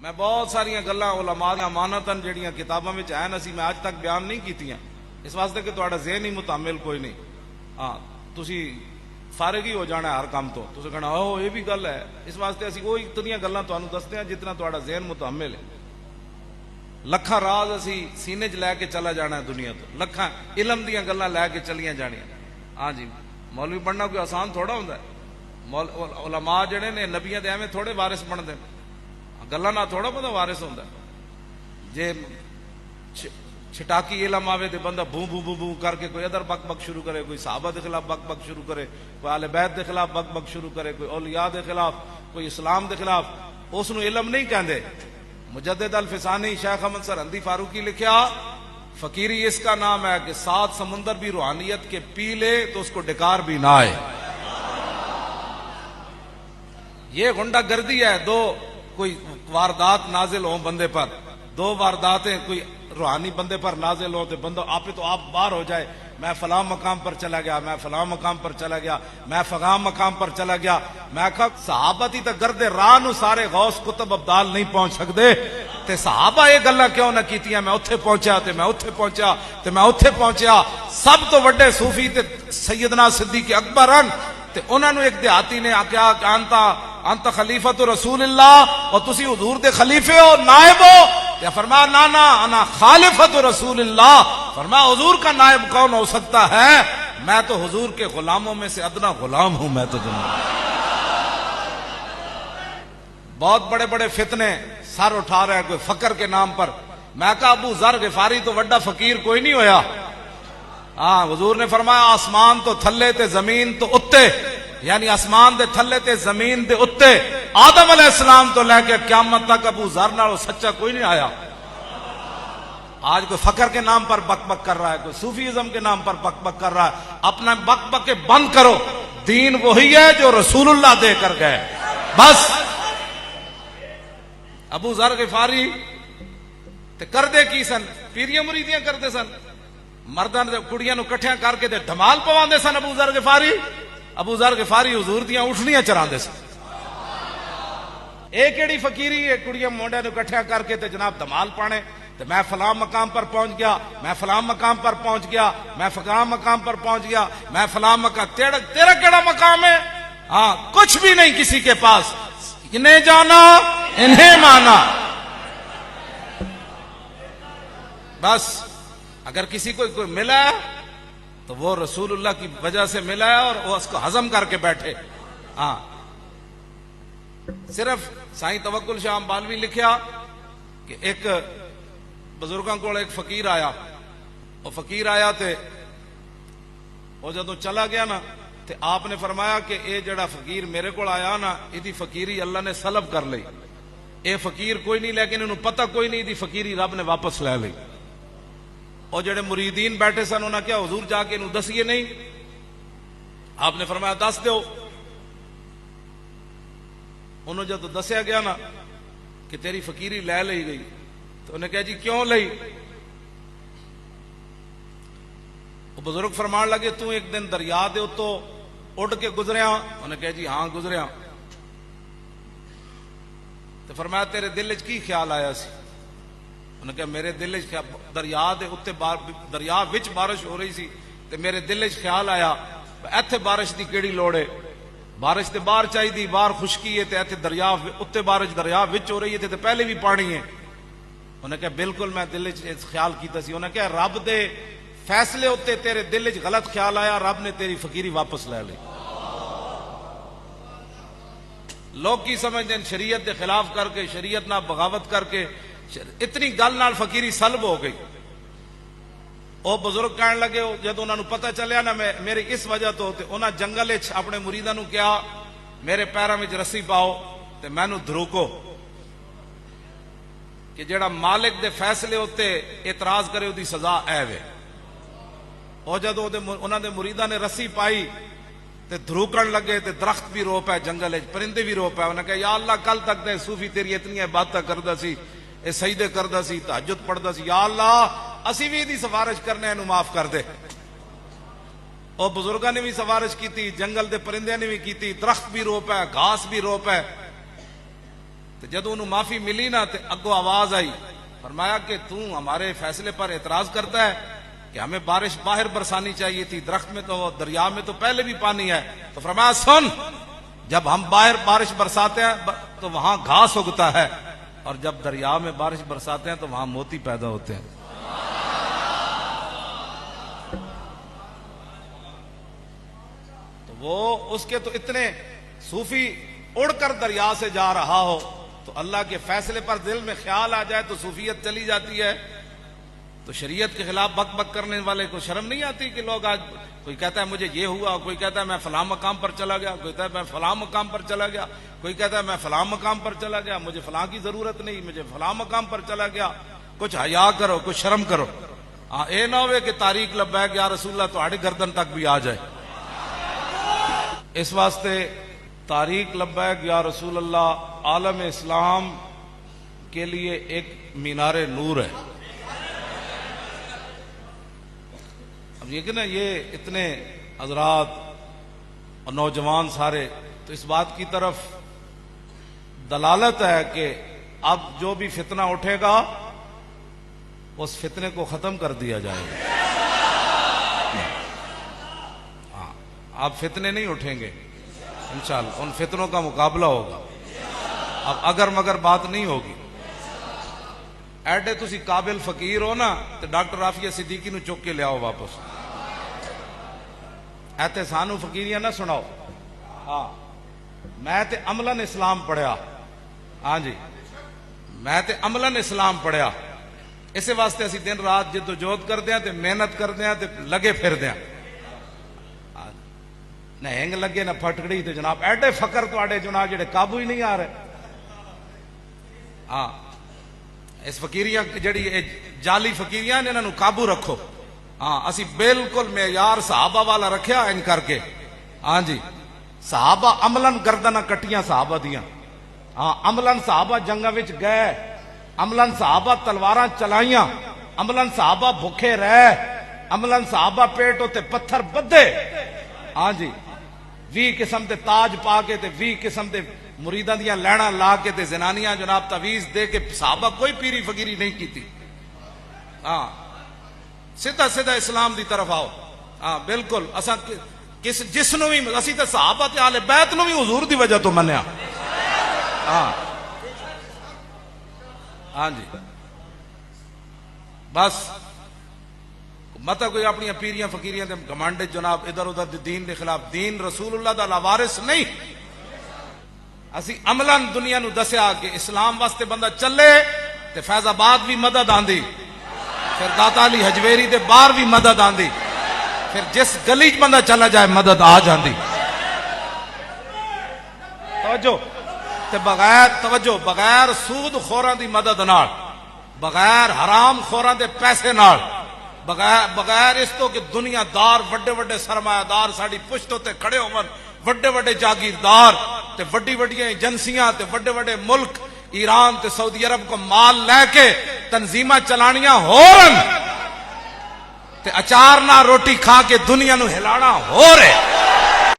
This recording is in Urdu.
میں بہت ساری گلاں علماء دیاں امانتاں جڑیاں کتاباں وچ ہیں اسی میں اج تک بیان نہیں کیتیاں، اس واسطے کہ تہاڈا ذہن ہی متحمل کوئی نہیں۔ ہاں تسی فارغ ہی ہو جانا ہے ہر کام تو، تسی کہنا او یہ بھی گل ہے، اس واسطے اسی وہی اتنی گلاں تانوں دستے ہیں جتنا تہاڈا ذہن متحمل ہے۔ لکھاں راز اسی سینے چ لے کے چلا جانا ہے دنیا تو، لکھاں علم دیاں گلاں لے کے چلیاں جانیاں۔ ہاں جی، مولوی بننا کوئی آسان تھوڑا ہوندا ہے۔ علماء جڑے نے نبیاں دے ایویں تھوڑے وارث بنتے ہیں، گلاں نہ تھوڑا بندہ وارث ہوندا ہے۔ جے چھٹاکی علم آوے تے بندہ بو بو بو بو کر کے کوئی ادھر بک بک شروع کرے، کوئی صحابہ دے خلاف بک بک شروع کرے، کوئی اہل بیت دے خلاف بک بک شروع کرے، کوئی اولیاء دے خلاف، کوئی اسلام دے خلاف، اس نو علم نہیں کہندے۔ مجدد الفسانی شیخ احمد سرہندی فاروقی لکھیا فقیری اس کا نام ہے کہ 7 سمندر بھی روحانیت کے پی لے تو اس کو ڈکار بھی نہ آئے۔ یہ غنڈہ گردی ہے، دو کوئی واردات نازل ہوں بندے پر، دو وارداتیں کوئی روحانی بندے پر نازل ہوں تو بندہ آپ تو آپ باہر ہو جائے، میں فلاں مقام پر چلا گیا، میں فلاں مقام پر چلا گیا، میں فلاں مقام پر چلا گیا۔ میں کہا صحابہ تھی تو گرد راہ نو سارے غوث کتب ابدال نہیں پہنچ سکتے تے صحابہ یہ گلاں کیوں نہ کیتیاں، میں اتھے پہنچا تے میں اتھے پہنچا تے میں اتھے پہنچیا۔ سب تو وڈے صوفی تے سیدنا صدیق اکبر ہیں تے انہاں نو ایک دیہاتی نے آکھیا کہ انت خلیفۃ رسول اللہ اور تسی حضور دے خلیفے ہو، نائب ہو؟ تے فرمایا نا نا انا خالفۃ رسول اللہ۔ فرمایا حضور کا نائب کون ہو سکتا ہے؟ میں تو حضور کے غلاموں میں سے ادنا غلام ہوں۔ میں تو بہت بڑے بڑے فتنے سر اٹھا رہے ہیں کوئی فقر کے نام پر۔ میں کہا ابو ذر غفاری تو وڈا فقیر کوئی نہیں ہویا۔ ہاں حضور نے فرمایا آسمان تو تھلے تے زمین تو اتے، یعنی آسمان دے تھلے تے زمین دے اتے آدم علیہ السلام تو لے کے قیامت تک ابو ذر نال سچا کوئی نہیں آیا۔ آج کوئی فقر کے نام پر بک بک کر رہا ہے، کوئی صوفیزم کے نام پر بک بک کر رہا ہے۔ اپنا بک بک کے بند کرو، دین وہی ہے جو رسول اللہ دے کر گئے۔ بس ابو ذر غفاری تے کردے کی سن؟ پیریاں مریدیاں کردے سن، مرداں کڑیاں نو کٹھیاں کر کے تے دھمال پواندے سن۔ ابو ذر غفاری حضور دیاں اٹھنیاں چراندے سن۔ اے کیڑی فقیری ہے کڑیاں مونڈیاں نو کٹھیاں کر کے تے جناب دھمال پانے تے میں فلاں مقام پر پہنچ گیا، میں فلاں مقام پر پہنچ گیا، میں فلاں مقام پر پہنچ گیا، میں فلاں مقام۔ تیرا کیڑا مقام ہے؟ ہاں کچھ بھی نہیں کسی کے پاس، انہیں جانا انہیں مانا۔ بس اگر کسی کو کوئی ملا ہے تو وہ رسول اللہ کی وجہ سے ملا ہے اور وہ اس کو ہضم کر کے بیٹھے۔ ہاں صرف سائیں توکل شاہ امبالوی لکھیا کہ ایک بزرگاں کو ایک فقیر آیا، وہ فقیر آیا تے وہ جدوں چلا گیا نا تے آپ نے فرمایا کہ اے جڑا فقیر میرے کو آیا نا ایدی فقیری اللہ نے سلب کر لئی، اے فقیر کوئی نہیں لیکن انہوں پتہ کوئی نہیں ایدی فقیری رب نے واپس لے لئی۔ اور جڑے مریدین بیٹھے سن انہاں کیا حضور جا کے انہوں دسیے نہیں؟ آپ نے فرمایا دس دیو۔ انہوں جب دسیا گیا نا کہ تیری فقیری لے لئی گئی تو انہیں کہا جی کیوں لئی؟ وہ بزرگ فرمان لگے تو ایک دن دریا دے تو اٹھ کے گزریا؟ انہیں کہا جی ہاں گزریا۔ تو فرمایا تیرے دل وچ کی خیال آیا سی؟ انہوں نے کہا میرے دل دریا دے اتے دریا وچ بارش ہو رہی سی تے میرے دل وچ خیال آیا ایتھے بارش دی کیڑی لوڑ ہے، بارش تے باہر چاہی دی، باہر خشکی ہے تے ایتھے دریا اتے بارش دریا وچ ہو رہی ہے تے پہلے بھی پانی ہے۔ انہوں نے کہا بالکل میں دل وچ خیال کیتا سی۔ انہوں نے کہا رب دے فیصلے اتے تیرے دل وچ غلط خیال آیا، رب نے تیری فقیری واپس لے لی۔ لوگ کی سمجھتے ہیں شریعت دے خلاف کر کے، شریعت نہ بغاوت کر کے اتنی گل نال فقیری سلب ہو گئی۔ وہ بزرگ کہنے لگے جب انہوں نے پتہ چلیا نا میری اس وجہ تو انہاں جنگل اپنے مریداں نو کہا میرے پیراں وچ رسی پاؤ تے مینوں دھروکو کہ جڑا مالک دے فیصلے ہوتے اعتراض کرے وہ دی سزا اے وے۔ اور جب انہاں دے مریداں نے رسی پائی تے دھروکن لگے تے درخت بھی رو پے، جنگل پرندے بھی رو پے۔ انہوں نے کہا یا اللہ کل تک دے صوفی تیری اتنی باتاں کردا سی، اے سجدے کردا سی، تہجد پڑھدا سی، یا اللہ اسی بھی دی سفارش کرنے انہوں معاف کر دے۔ اور بزرگاں نے بھی سفارش کی تھی، جنگل دے پرندے نے بھی کی تھی، درخت بھی رو پے، گھاس بھی رو پے۔ تو جب انہوں معافی ملی نا تو اگو آواز آئی، فرمایا کہ تو ہمارے فیصلے پر اعتراض کرتا ہے کہ ہمیں بارش باہر برسانی چاہیے تھی، درخت میں تو دریا میں تو پہلے بھی پانی ہے۔ تو فرمایا سن، جب ہم باہر بارش برساتے ہیں تو وہاں گھاس اگتا ہے، اور جب دریا میں بارش برساتے ہیں تو وہاں موتی پیدا ہوتے ہیں۔ تو وہ اس کے تو اتنے صوفی اڑ کر دریا سے جا رہا ہو تو اللہ کے فیصلے پر دل میں خیال آ جائے تو صوفیت چلی جاتی ہے۔ تو شریعت کے خلاف بک بک کرنے والے کو شرم نہیں آتی کہ لوگ آج کوئی کہتا ہے مجھے یہ ہوا، کوئی کہتا ہے میں فلاں مقام پر چلا گیا، کوئی کہتا ہے میں فلاں مقام پر چلا گیا، کوئی کہتا ہے میں فلاں مقام پر چلا گیا، مجھے فلاں کی ضرورت نہیں، مجھے فلاں مقام پر چلا گیا۔ کچھ حیا کرو، کچھ شرم کرو۔ اے نہ ہوئے کہ تاریخ لبیک یا رسول اللہ تہاڈی گردن تک بھی آ جائے۔ اس واسطے تاریخ لبیک یا رسول اللہ عالم اسلام کے لیے ایک مینار نور ہے۔ اب یہ کہ نا یہ اتنے حضرات اور نوجوان سارے تو اس بات کی طرف دلالت ہے کہ اب جو بھی فتنہ اٹھے گا اس فتنے کو ختم کر دیا جائے گا۔ ہاں، اب فتنے نہیں اٹھیں گے انشاءاللہ، ان فتنوں کا مقابلہ ہوگا۔ اب اگر مگر بات نہیں ہوگی۔ ایڈے تسی قابل فقیر ہو نا تو ڈاکٹر رافیہ صدیقی نو چک کے لے آؤ واپس۔ ایتے سانو فقیریاں نہ سناؤ۔ ہاں، میں تے عملاً اسلام پڑھیا۔ ہاں جی، میں تے عملاً اسلام پڑھیا۔ اسے واسطے اسی دن رات جد و جہد کردے ہیں تے محنت کردے ہیں تے لگے پھردے ہیں۔ نہ ہنگ لگے نہ پھٹکڑی تے جناب ایڈے فقر تو آڈے جناب جڑے قابو ہی نہیں آ رہے۔ ہاں، اس فقیریاں جڑی جعلی فقیریاں انہاں نو قابو رکھو۔ ہاں، اسی بالکل معیار صحابہ والا رکھیا ان کر کے۔ ہاں جی، صحابہ عملاً گردناں کٹیاں صحابہ دیاں۔ ہاں، عملاً صحابہ جنگاں وچ گئے، عملاً صحابہ تلواراں چلائیاں، عملاً صحابہ بھوکے رہے، عملاً صحابہ پیٹ ہوتے پتھر بدے۔ ہاں جی، 20 قسم دے تاج پا کے تے 20 قسم دے مریداں دیاں لینا لا کے تے زنانیاں جناب تعویذ دے کے صحابہ کوئی پیری فقیری نہیں کیتی۔ ہاں، سیدھا سیدھا اسلام دی طرف آؤ۔ ہاں بالکل، اساں جس نو بھی اسی تے صحابہ تے اہل بیت نو بھی حضور دی وجہ تو منیا۔ ہاں ہاں جی، بس متا کوئی اپنی پیریاں فقیریاں دے گھمنڈ جناب ادھر ادھر دے دین دے خلاف۔ دین رسول اللہ دا لاوارث نہیں۔ اسی عملاً دنیا نو دسیا کہ اسلام واسطے بندہ چلے تے فیض آباد بھی مدد آندی، پھر داتا علی حجویری دے باہر بھی مدد آندی، پھر جس گلی چ بندہ چلا جائے مدد آ جاندی۔ توجہ تے بغیر سود خوراں دی مدد نال، بغیر حرام خوراں دے پیسے نال، بغیر اس تو کہ دنیا دار وڈے وڈے سرمایہ دار ساڑی پشتوں تے کھڑے ہون، وڈے وڈے جاگیردار تے وڈی وڈیاں ایجنسیاں تے وڈے وڈے ملک ایران تے سعودی عرب کو مال لے کے تنظیمہ چلانیاں ہورن تے اچار نہ روٹی کھا کے دنیا نو ہلانا ہو رہے۔